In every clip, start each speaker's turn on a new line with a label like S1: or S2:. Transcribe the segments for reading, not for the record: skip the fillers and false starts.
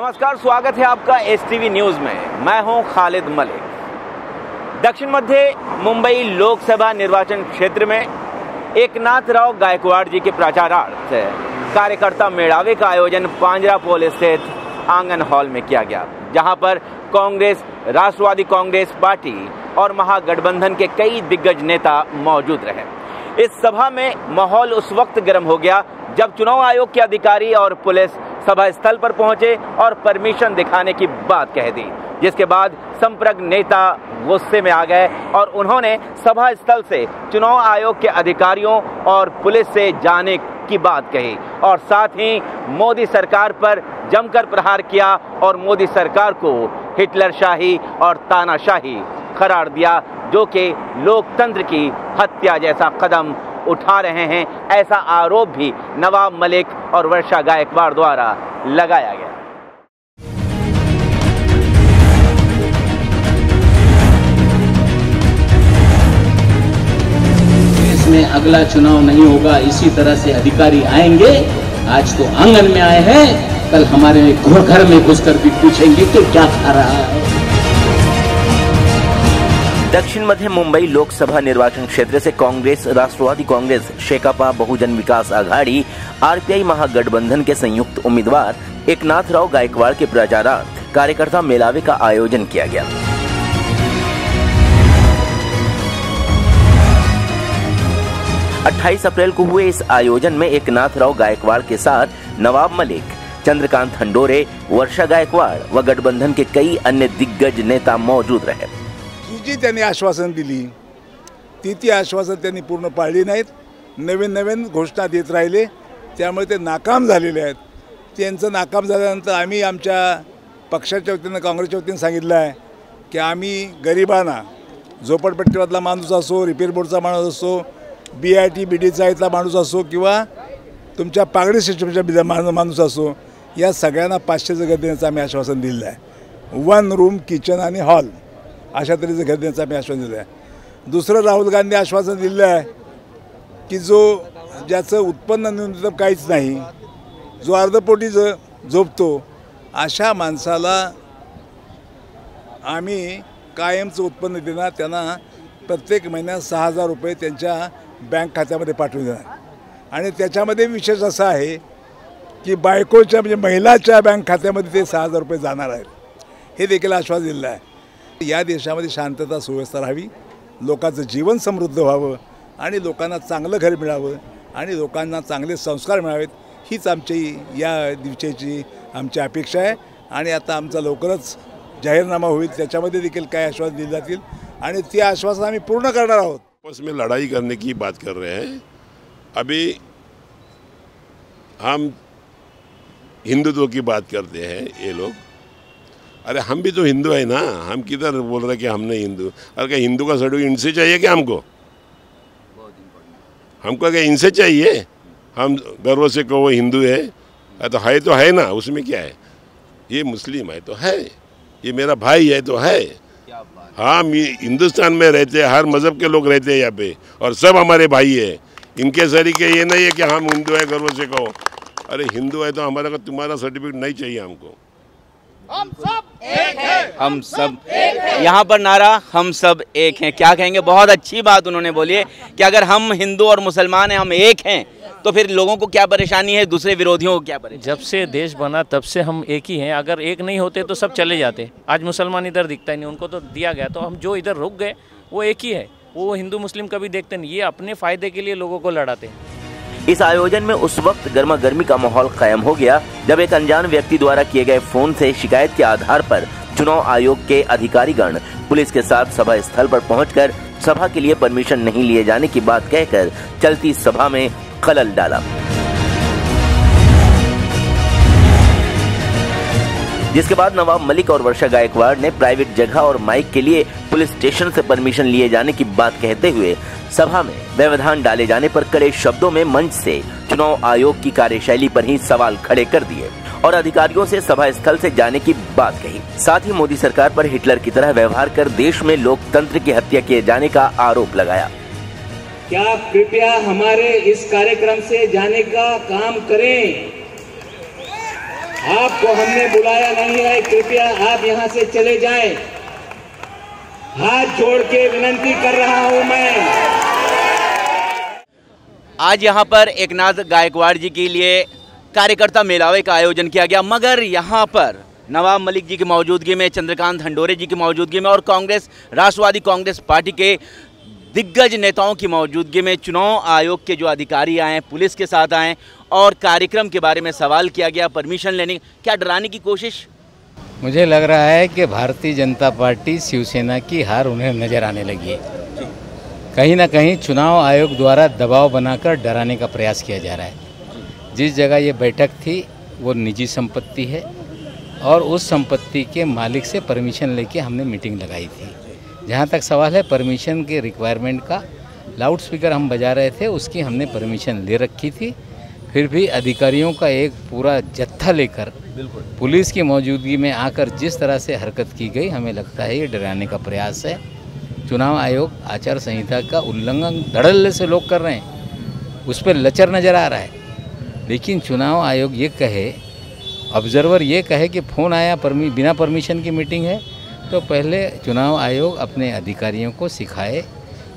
S1: नमस्कार, स्वागत है आपका एसटीवी न्यूज में। मैं हूं खालिद मलिक। दक्षिण मध्य मुंबई लोकसभा निर्वाचन क्षेत्र में एकनाथराव गायकवाड़ जी के प्रचारार्थ कार्यकर्ता मेळावे का आयोजन पांजरापोल स्थित आंगन हॉल में किया गया, जहां पर कांग्रेस, राष्ट्रवादी कांग्रेस पार्टी और महागठबंधन के कई दिग्गज नेता मौजूद रहे। इस सभा में माहौल उस वक्त गर्म हो गया जब चुनाव आयोग के अधिकारी और पुलिस सभा स्थल पर पहुंचे और परमिशन दिखाने की बात कह दी, जिसके बाद संप्रग नेता गुस्से में आ गए और उन्होंने सभा स्थल से चुनाव आयोग के अधिकारियों और पुलिस से जाने की बात कही और साथ ही मोदी सरकार पर जमकर प्रहार किया और मोदी सरकार को हिटलरशाही और तानाशाही करार दिया, जो कि लोकतंत्र की हत्या जैसा कदम उठा रहे हैं। ऐसा आरोप भी नवाब मलिक और वर्षा गायकवाड़ द्वारा लगाया गया।
S2: इसमें अगला चुनाव नहीं होगा, इसी तरह से अधिकारी आएंगे। आज तो आंगन में आए हैं, कल हमारे घर में घुसकर भी पूछेंगे कि क्या खा रहा है।
S1: दक्षिण मध्य मुंबई लोकसभा निर्वाचन क्षेत्र से कांग्रेस, राष्ट्रवादी कांग्रेस, शेकापा, बहुजन विकास आघाड़ी, आरपीआई महागठबंधन के संयुक्त उम्मीदवार एकनाथराव गायकवाड़ के प्रचारार्थ कार्यकर्ता मेलावे का आयोजन किया गया। अट्ठाईस अप्रैल को हुए इस आयोजन में एकनाथराव गायकवाड़ के साथ नवाब मलिक, चंद्रकांत हंडोरे, वर्षा गायकवाड़ व गठबंधन के कई अन्य दिग्गज नेता मौजूद रहे।
S3: जी त्यांनी आश्वासन दिली ती आश्वासन त्यांनी पूर्ण पाळली नाहीत। नवीन घोषणा देत राहिले, त्यामुळे ते नाकाम झालेले आहेत। त्यांचं नाकाम झाल्यानंतर आम्ही आमच्या पक्षाच्या वतीनं, काँग्रेसच्या वतीनं सांगितलं आहे की आम्ही गरिबांना, झोपडपट्टीमधला माणूस असो, रिपेअर बोर्डचा माणूस असो, BIT BDचा इथला माणूस असो किंवा तुमच्या पागडी सिस्टमच्या माणूस असो, या सगळ्यांना 500चं घर देण्याचं आम्ही आश्वासन दिलेलं आहे। 1 रूम, किचन आणि हॉल अशा तऱ्हेचं घर देण्याचं आम्ही आश्वासन दिलं आहे। दुसरं राहुल गांधी आश्वासन दिलेलं आहे की ज्याचं उत्पन्न न्यूनतम काहीच नाही, जो अर्धपोटी झोपतो, अशा माणसाला आम्ही कायमचं उत्पन्न देणार, त्यांना प्रत्येक महिन्यात 6,000 रुपये त्यांच्या बँक खात्यामध्ये पाठवून देणार। आणि त्याच्यामध्ये विशेष असं आहे की बायकोच्या म्हणजे महिलाच्या बँक खात्यामध्ये ते 6,000 रुपये जाणार आहेत, हे देखील आश्वासन दिलेलं आहे। या देशामध्ये शांतता सुव्यवस्था राहावी, लोकांचं जीवन समृद्ध व्हावं आणि लोकांना चांगलं घर मिळावं आणि लोकांना चांगले संस्कार मिळावेत, हीच आमची या दिवसाची आमची अपेक्षा आहे। आणि आता आमचा लवकरच जाहीरनामा होईल, त्याच्यामध्ये देखील काय आश्वासन दिले जातील आणि ते आश्वासन आम्ही पूर्ण करणार आहोत।
S4: आपस में लड़ाई करने की बात कर रहे हैं। अभी हम हिंदुत्व की बात करते हैं ये लोग। अरे हम भी तो हिंदू है ना, हम किधर बोल रहे हैं कि हम नहीं हिंदू। अरे क्या हिंदू का सर्टिफिकेट इनसे चाहिए क्या हमको क्या इनसे चाहिए? हम गर्व से कहो हिंदू है तो है ना, उसमें क्या है? ये मुस्लिम है तो है, ये मेरा भाई है तो है। हाँ, हिंदुस्तान में रहते हैं, हर मज़हब के लोग रहते हैं यहाँ पे और सब हमारे भाई है। इनके तरीके ये नहीं है कि हम हिंदू है गर्व से कहो। अरे हिंदू है तो हमारा का तुम्हारा सर्टिफिकेट नहीं चाहिए हमको।
S1: हम सब एक हैं, हम सब एक हैं। यहाँ पर नारा हम सब एक हैं, क्या कहेंगे? बहुत अच्छी बात उन्होंने बोली है कि अगर हम हिंदू और मुसलमान हैं, हम एक हैं, तो फिर लोगों को क्या परेशानी है, दूसरे विरोधियों को क्या परेशानी?
S5: जब से देश बना तब से हम एक ही हैं। अगर एक नहीं होते तो सब चले जाते। आज मुसलमान इधर दिखता ही नहीं, उनको तो दिया गया, तो हम जो इधर रुक गए वो एक ही है। वो हिंदू मुस्लिम कभी देखते नहीं, ये अपने फ़ायदे के लिए लोगों को लड़ाते हैं।
S1: इस आयोजन में उस वक्त गर्मा गर्मी का माहौल कायम हो गया जब एक अनजान व्यक्ति द्वारा किए गए फोन से शिकायत के आधार पर चुनाव आयोग के अधिकारीगण पुलिस के साथ सभा स्थल पर पहुंचकर सभा के लिए परमिशन नहीं लिए जाने की बात कहकर चलती सभा में खलल डाला, जिसके बाद नवाब मलिक और वर्षा गायकवाड़ ने प्राइवेट जगह और माइक के लिए पुलिस स्टेशन से परमिशन लिए जाने की बात कहते हुए सभा में व्यवधान डाले जाने पर कड़े शब्दों में मंच से चुनाव आयोग की कार्यशैली पर ही सवाल खड़े कर दिए और अधिकारियों से सभा स्थल से जाने की बात कही। साथ ही मोदी सरकार पर हिटलर की तरह व्यवहार कर देश में लोकतंत्र की हत्या किए जाने का आरोप लगाया।
S6: क्या कृपया हमारे इस कार्यक्रम से जाने का काम करें। आपको हमने बुलाया नहीं है, कृपया आप यहां से चले जाएं। हाथ जोड़ के विनती कर रहा हूं मैं।
S1: आज यहाँ पर एकनाथ गायकवाड़ जी के लिए कार्यकर्ता मेलावे का आयोजन किया गया, मगर यहाँ पर नवाब मलिक जी की मौजूदगी में, चंद्रकांत हंडोरे जी की मौजूदगी में और कांग्रेस, राष्ट्रवादी कांग्रेस पार्टी के दिग्गज नेताओं की मौजूदगी में चुनाव आयोग के जो अधिकारी आए, पुलिस के साथ आए और कार्यक्रम के बारे में सवाल किया गया, परमिशन लेने, क्या डराने की कोशिश?
S7: मुझे लग रहा है कि भारतीय जनता पार्टी, शिवसेना की हार उन्हें नजर आने लगी है। कहीं ना कहीं चुनाव आयोग द्वारा दबाव बनाकर डराने का प्रयास किया जा रहा है। जिस जगह ये बैठक थी वो निजी संपत्ति है और उस संपत्ति के मालिक से परमिशन लेके हमने मीटिंग लगाई थी। जहाँ तक सवाल है परमिशन के रिक्वायरमेंट का, लाउड स्पीकर हम बजा रहे थे, उसकी हमने परमिशन ले रखी थी। फिर भी अधिकारियों का एक पूरा जत्था लेकर पुलिस की मौजूदगी में आकर जिस तरह से हरकत की गई, हमें लगता है ये डराने का प्रयास है। चुनाव आयोग आचार संहिता का उल्लंघन धड़ल्ले से लोग कर रहे हैं, उस पर लचर नज़र आ रहा है। लेकिन चुनाव आयोग ये कहे, ऑब्जर्वर ये कहे कि फ़ोन आया, बिना परमिशन की मीटिंग है, तो पहले चुनाव आयोग अपने अधिकारियों को सिखाए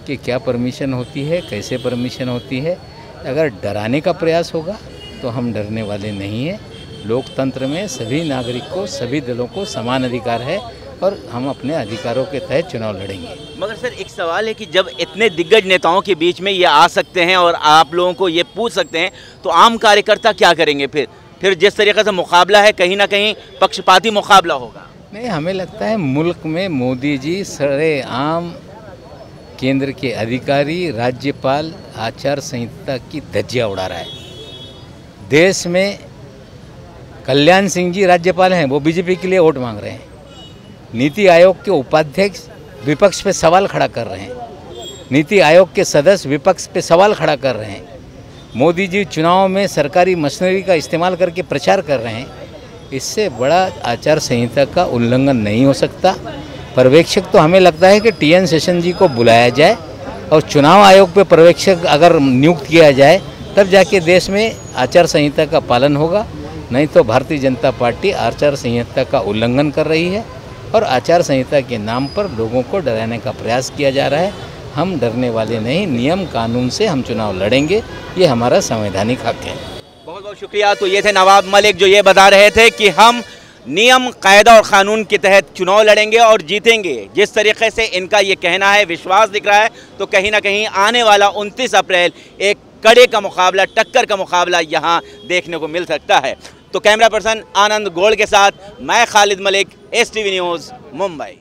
S7: कि क्या परमिशन होती है, कैसे परमिशन होती है। अगर डराने का प्रयास होगा तो हम डरने वाले नहीं हैं। लोकतंत्र में सभी नागरिक को, सभी दलों को समान अधिकार है और हम अपने अधिकारों के तहत चुनाव लड़ेंगे।
S1: मगर सर एक सवाल है कि जब इतने दिग्गज नेताओं के बीच में ये आ सकते हैं और आप लोगों को ये पूछ सकते हैं, तो आम कार्यकर्ता क्या करेंगे? फिर जिस तरीके से मुकाबला है, कहीं ना कहीं पक्षपाती मुकाबला होगा।
S7: नहीं, हमें लगता है मुल्क में मोदी जी सरेआम केंद्र के अधिकारी, राज्यपाल आचार संहिता की धज्जियां उड़ा रहा है। देश में कल्याण सिंह जी राज्यपाल हैं, वो बीजेपी के लिए वोट मांग रहे हैं। नीति आयोग के उपाध्यक्ष विपक्ष पे सवाल खड़ा कर रहे हैं। नीति आयोग के सदस्य विपक्ष पे सवाल खड़ा कर रहे हैं। मोदी जी चुनाव में सरकारी मशीनरी का इस्तेमाल करके प्रचार कर रहे हैं। इससे बड़ा आचार संहिता का उल्लंघन नहीं हो सकता। पर्यवेक्षक तो हमें लगता है कि टीएन शेषन जी को बुलाया जाए और चुनाव आयोग पे पर्यवेक्षक अगर नियुक्त किया जाए, तब जाके देश में आचार संहिता का पालन होगा। नहीं तो भारतीय जनता पार्टी आचार संहिता का उल्लंघन कर रही है और आचार संहिता के नाम पर लोगों को डराने का प्रयास किया जा रहा है। हम डरने वाले नहीं, नियम कानून से हम चुनाव लड़ेंगे, ये हमारा संवैधानिक हक है।
S1: बहुत बहुत शुक्रिया। तो ये थे नवाब मलिक जो ये बता रहे थे कि हम नियम, कायदा और कानून के तहत चुनाव लड़ेंगे और जीतेंगे। जिस तरीके से इनका ये कहना है, विश्वास दिख रहा है, तो कहीं ना कहीं आने वाला 29 अप्रैल एक कड़े का मुकाबला, टक्कर का मुकाबला यहाँ देखने को मिल सकता है। तो कैमरा पर्सन आनंद गोल्ड के साथ मैं खालिद मलिक, STV न्यूज़, मुंबई।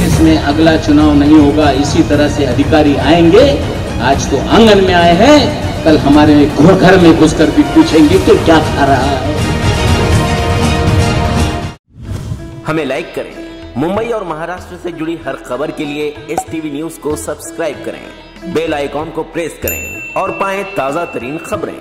S2: इसमें अगला चुनाव नहीं होगा, इसी तरह से अधिकारी आएंगे। आज तो आंगन में आए हैं, कल हमारे घर में घुसकर भी पूछेंगे कि क्या खा रहा है।
S1: हमें लाइक करें। मुंबई और महाराष्ट्र से जुड़ी हर खबर के लिए STV न्यूज़ को सब्सक्राइब करें, बेल आइकॉन को प्रेस करें और पाएं ताजा तरीन खबरें।